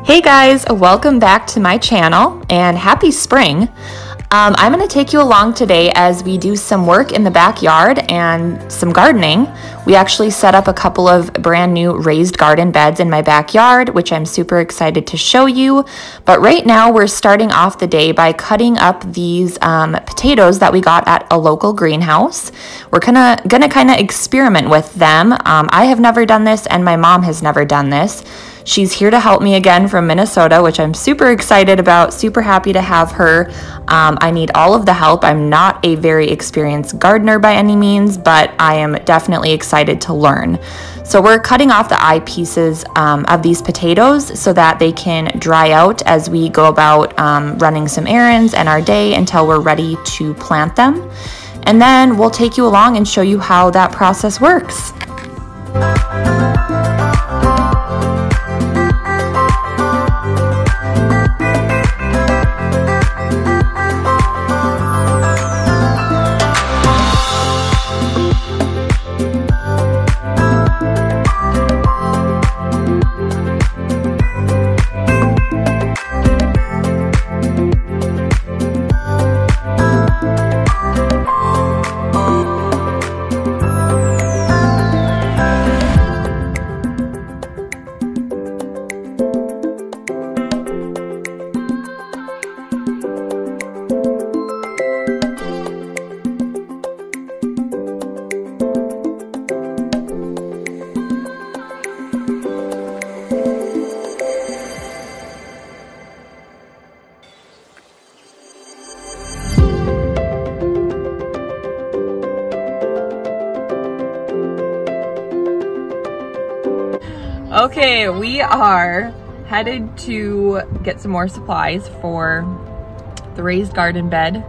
Hey guys, welcome back to my channel and happy spring. I'm going to take you along today as we do some work in the backyard and some gardening. We actually set up a couple of brand new raised garden beds in my backyard, which I'm super excited to show you. But right now we're starting off the day by cutting up these potatoes that we got at a local greenhouse. We're gonna kind of experiment with them. I have never done this and my mom has never done this. She's here to help me again from Minnesota, which I'm super excited about, super happy to have her. I need all of the help. I'm not a very experienced gardener by any means, but I am definitely excited to learn. So we're cutting off the eye pieces of these potatoes so that they can dry out as we go about running some errands and our day until we're ready to plant them. And then we'll take you along and show you how that process works. Okay, we are headed to get some more supplies for the raised garden bed.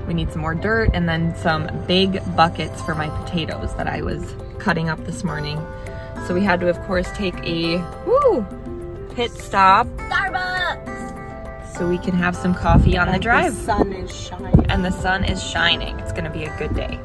We need some more dirt and then some big buckets for my potatoes that I was cutting up this morning. So we had to, of course, take a pit stop. Starbucks! So we can have some coffee on the drive. The sun is shining. And the sun is shining. It's gonna be a good day.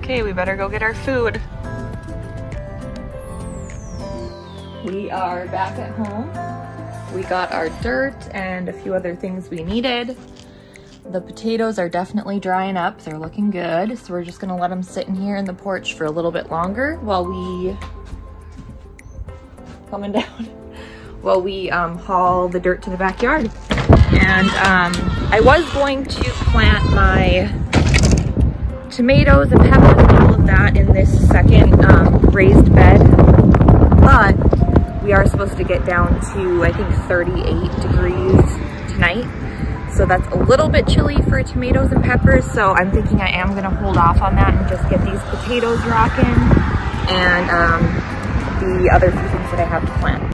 Okay, we better go get our food. We are back at home. We got our dirt and a few other things we needed. The potatoes are definitely drying up. They're looking good. So we're just gonna let them sit in here in the porch for a little bit longer while we haul the dirt to the backyard. And I was going to plant my tomatoes and peppers and all of that in this second raised bed, but we are supposed to get down to, I think, 38 degrees tonight. So that's a little bit chilly for tomatoes and peppers. So I'm thinking I am gonna hold off on that and just get these potatoes rocking and the other few things that I have to plant.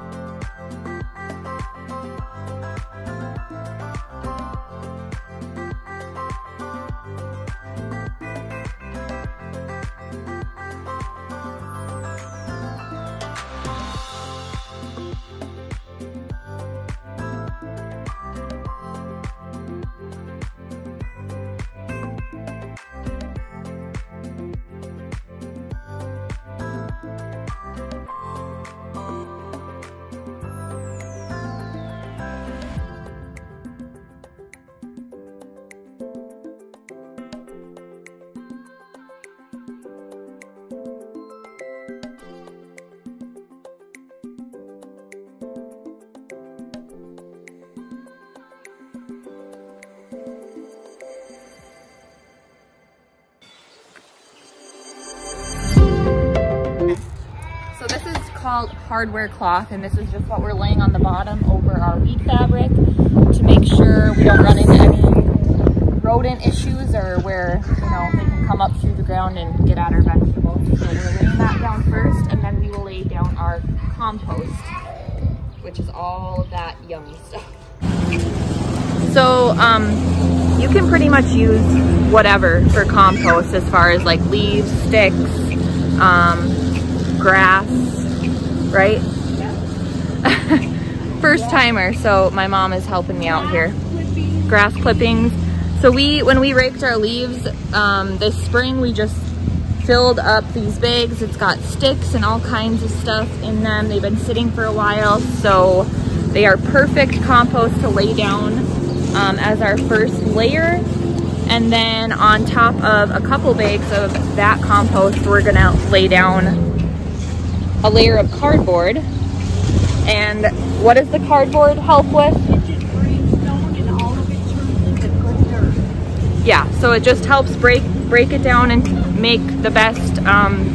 Called hardware cloth, and this is just what we're laying on the bottom over our wheat fabric to make sure we don't run into any rodent issues or where, you know, they can come up through the ground and get at our vegetables. So we're laying that down first, and then we will lay down our compost, which is all of that yummy stuff. So you can pretty much use whatever for compost as far as like leaves, sticks, grass, right? Yeah. First timer, so my mom is helping me out here. Grass clippings. So when we raked our leaves this spring, we just filled up these bags. It's got sticks and all kinds of stuff in them. They've been sitting for a while, so they are perfect compost to lay down as our first layer. And then on top of a couple bags of that compost, we're gonna lay down a layer of cardboard. And what does the cardboard help with? It just breaks down and all of it turns into good dirt. Yeah, so it just helps break it down and make the best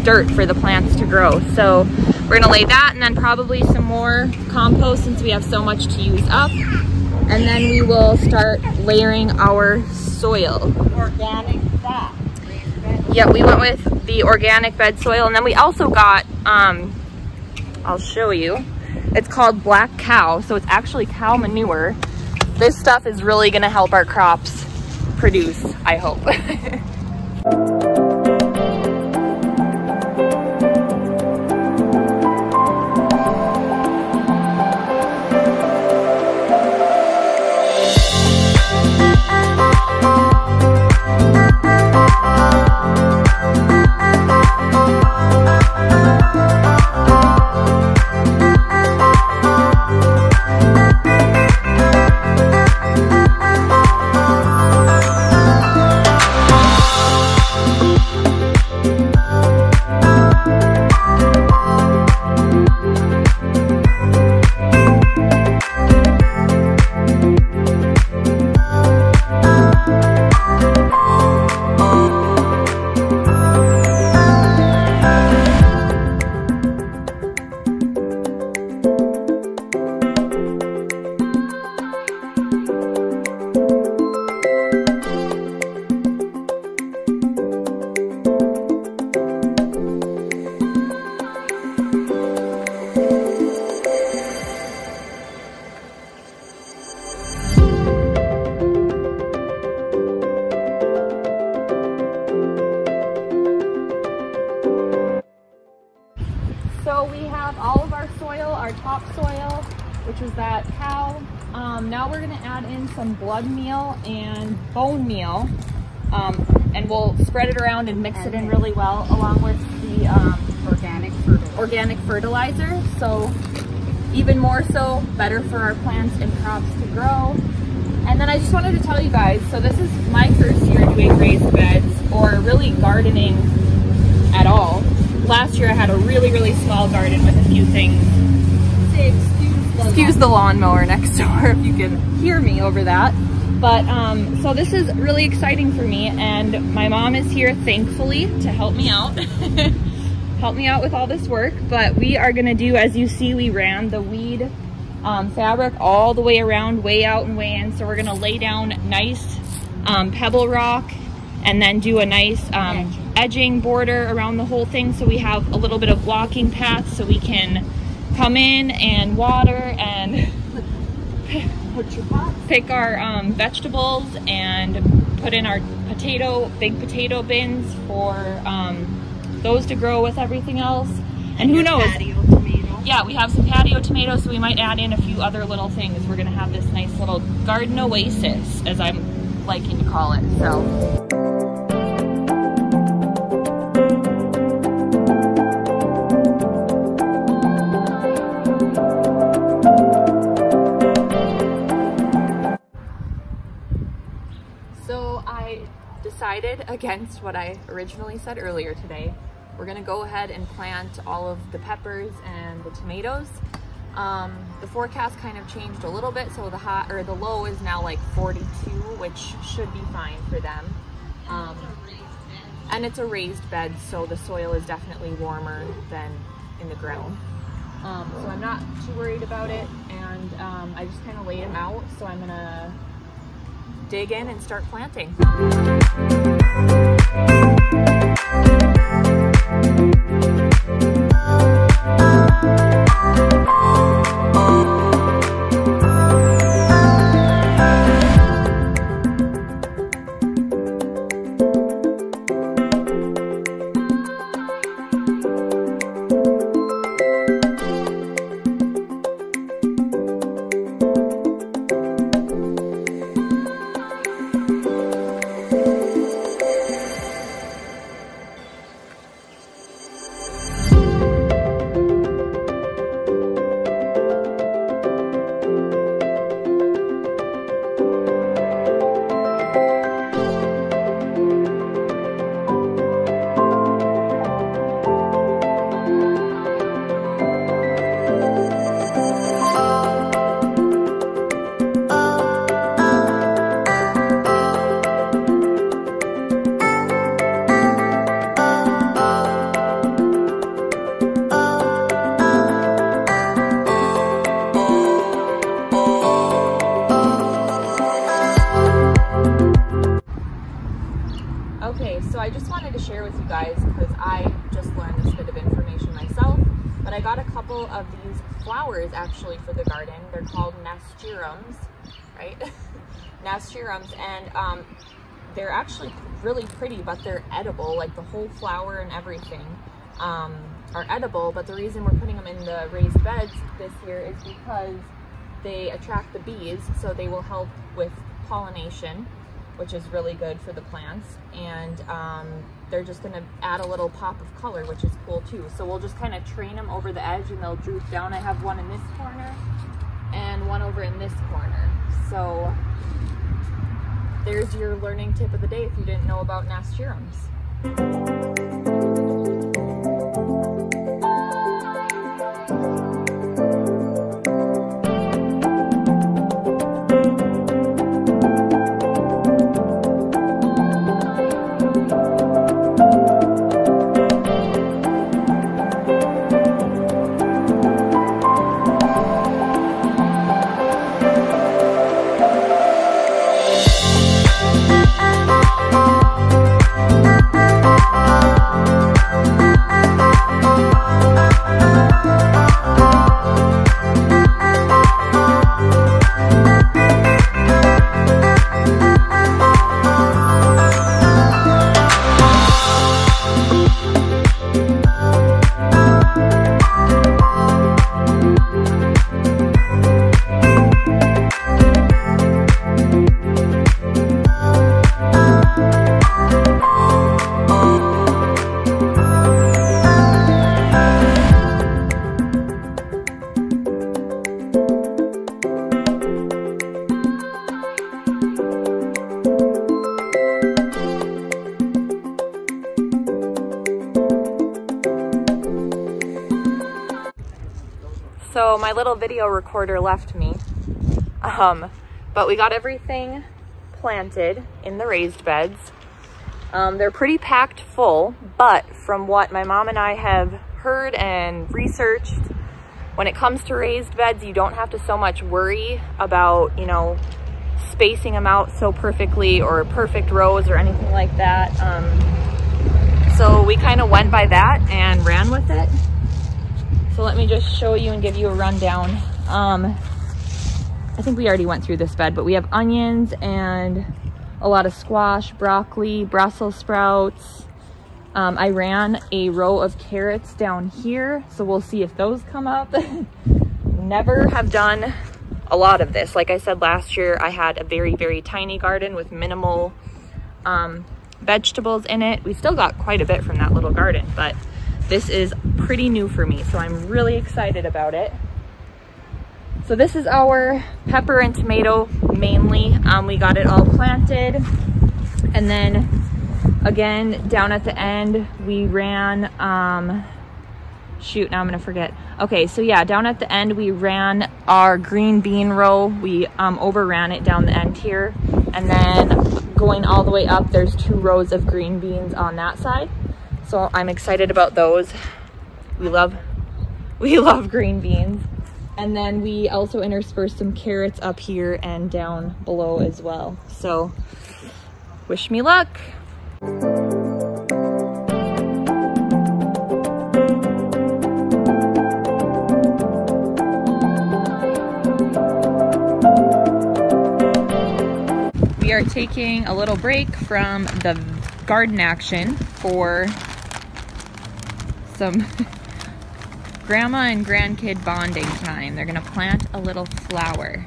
dirt for the plants to grow. So we're gonna lay that, and then probably some more compost since we have so much to use up. And then we will start layering our soil. Organic that. Yeah, we went with the organic bed soil, and then we also got, I'll show you. It's called Black Cow, so it's actually cow manure. This stuff is really gonna help our crops produce, I hope. So we have all of our soil, our topsoil, which is that cow. Now we're gonna add in some blood meal and bone meal, and we'll spread it around and mix it in really well along with the organic fertilizer. So even more so, better for our plants and crops to grow. And then I just wanted to tell you guys, so this is my first year doing raised beds or really gardening at all. Last year I had a really, really small garden with a few things. Excuse the lawnmower next door if you can hear me over that. But so this is really exciting for me, and my mom is here thankfully to help me out. Help me out with all this work. But we are gonna do, as you see, we ran the weed fabric all the way around, way out and way in. So we're gonna lay down nice pebble rock and then do a nice edging border around the whole thing, so we have a little bit of walking path so we can come in and water and pick our vegetables and put in our big potato bins for those to grow with everything else. And who knows? Patio tomato. Yeah, we have some patio tomatoes, so we might add in a few other little things. We're gonna have this nice little garden oasis, as I'm liking to call it. So I decided against what I originally said earlier today. We're gonna go ahead and plant all of the peppers and the tomatoes. The forecast kind of changed a little bit, so the low is now like 42, which should be fine for them. And it's a raised bed, so the soil is definitely warmer than in the ground. So I'm not too worried about it, and I just kind of laid them out. So I'm gonna dig in and start planting. Okay, so I just wanted to share with you guys, because I just learned this bit of information myself, but I got a couple of these flowers actually for the garden. They're called nasturtiums, right? Nasturtiums, and they're actually really pretty, but they're edible. Like the whole flower and everything are edible, but the reason we're putting them in the raised beds this year is because they attract the bees, so they will help with pollination, which is really good for the plants, and they're just gonna add a little pop of color, which is cool too. So we'll just kind of train them over the edge and they'll droop down. I have one in this corner and one over in this corner. So there's your learning tip of the day if you didn't know about nasturtiums. So my little video recorder left me, but we got everything planted in the raised beds. They're pretty packed full, but from what my mom and I have heard and researched, when it comes to raised beds, you don't have to so much worry about, you know, spacing them out so perfectly or perfect rows or anything like that. So we kind of went by that and ran with it. So let me just show you and give you a rundown. I think we already went through this bed, but we have onions and a lot of squash, broccoli, Brussels sprouts. I ran a row of carrots down here, so we'll see if those come up. Never have done a lot of this. Like I said, last year I had a very, very tiny garden with minimal vegetables in it. We still got quite a bit from that little garden, but this is pretty new for me, so I'm really excited about it. So this is our pepper and tomato mainly. We got it all planted, and then again down at the end we ran shoot, now I'm gonna forget. Okay, so yeah, down at the end we ran our green bean row. We overran it down the end here, and then going all the way up there's 2 rows of green beans on that side. So I'm excited about those. We love green beans. And then we also interspersed some carrots up here and down below as well. So wish me luck. We are taking a little break from the garden action for some grandma and grandkid bonding time. They're gonna plant a little flower.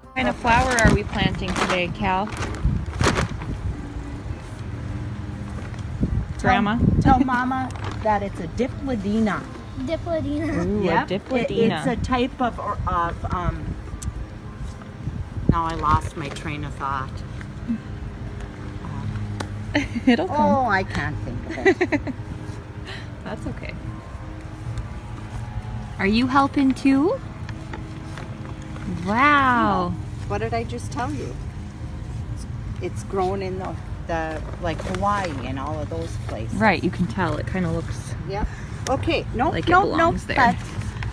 What kind of flower are we planting today, Cal? Grandma? Tell Mama that it's a Dipladena. Dipladena. Ooh, Yep. a Dipladena. It's a type of now I lost my train of thought. It'll come. Oh, I can't think of it. That's okay. Are you helping too? Wow. What did I just tell you? It's grown in the like Hawaii and all of those places. Right, you can tell. It kind of looks... Yep. Okay, no, Like it no, belongs no, there. But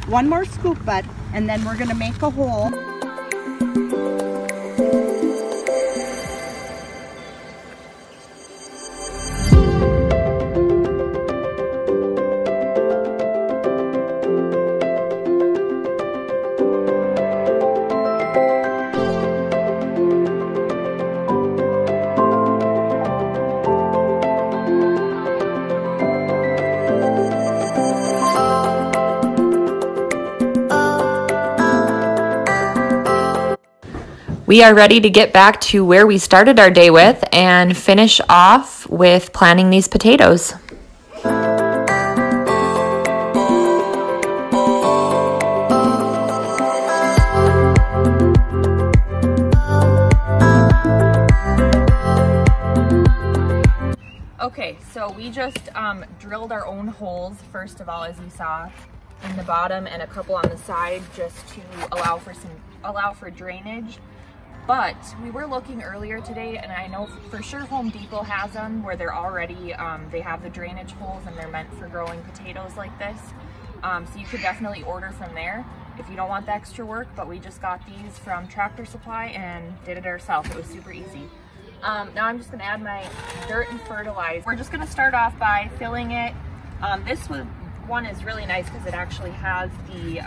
one more scoop, bud, and then we're gonna make a hole. We are ready to get back to where we started our day with and finish off with planting these potatoes. Okay, so we just drilled our own holes, first of all, as you saw, in the bottom and a couple on the side, just to allow for drainage. But we were looking earlier today, and I know for sure Home Depot has them where they're already, they have the drainage holes and they're meant for growing potatoes like this. So you could definitely order from there if you don't want the extra work, but we just got these from Tractor Supply and did it ourselves. It was super easy. Now I'm just gonna add my dirt and fertilizer. We're just gonna start off by filling it. This one is really nice because it actually has the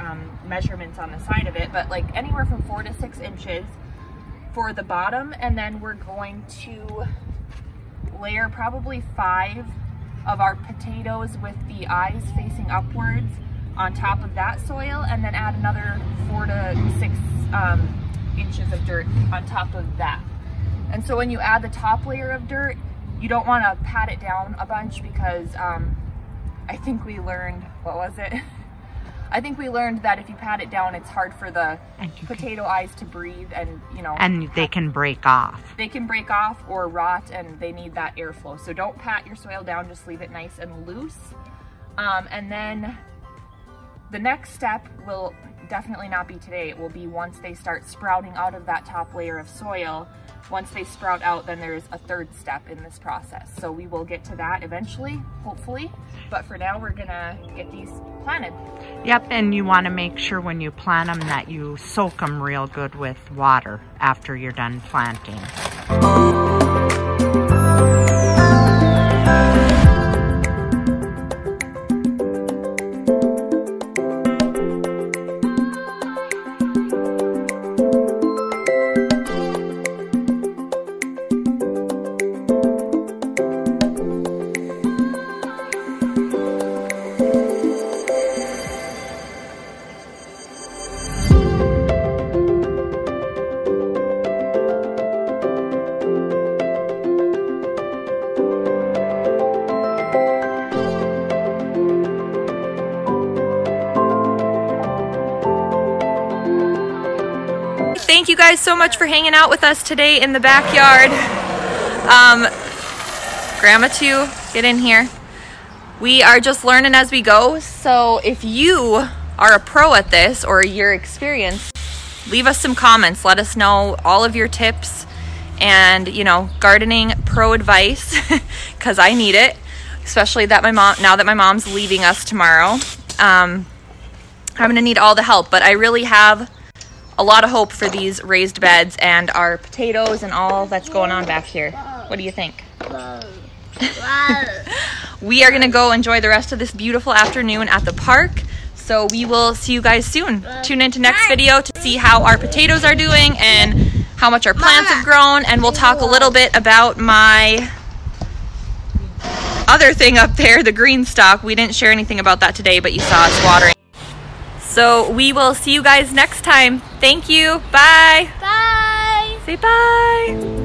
measurements on the side of it, but like anywhere from 4 to 6 inches for the bottom, and then we're going to layer probably 5 of our potatoes with the eyes facing upwards on top of that soil, and then add another 4 to 6 inches of dirt on top of that. And so when you add the top layer of dirt, you don't want to pat it down a bunch because I think we learned, what was it? I think we learned that if you pat it down, it's hard for the potato eyes to breathe, and you know, And they can break off. they can break off or rot, and they need that airflow. So don't pat your soil down, just leave it nice and loose. And then the next step will definitely not be today. It will be once they start sprouting out of that top layer of soil. Once they sprout out, then there's a third step in this process. So we will get to that eventually, hopefully. But for now, we're gonna get these planted. Yep, and you want to make sure when you plant them that you soak them real good with water after you're done planting. Thank you guys so much for hanging out with us today in the backyard. Grandma too, get in here. We are just learning as we go, so if you are a pro at this or you're experienced, leave us some comments. Let us know all of your tips and, you know, gardening pro advice, because I need it. especially that now that my mom's leaving us tomorrow. I'm gonna need all the help, but I really have a lot of hope for these raised beds and our potatoes and all that's going on back here. What do you think? We are gonna go enjoy the rest of this beautiful afternoon at the park. So we will see you guys soon. Tune into next video to see how our potatoes are doing and how much our plants have grown, and we'll talk a little bit about my other thing up there, the green stalk. We didn't share anything about that today, but you saw us watering. So we will see you guys next time. Thank you. Bye. Bye. Say bye.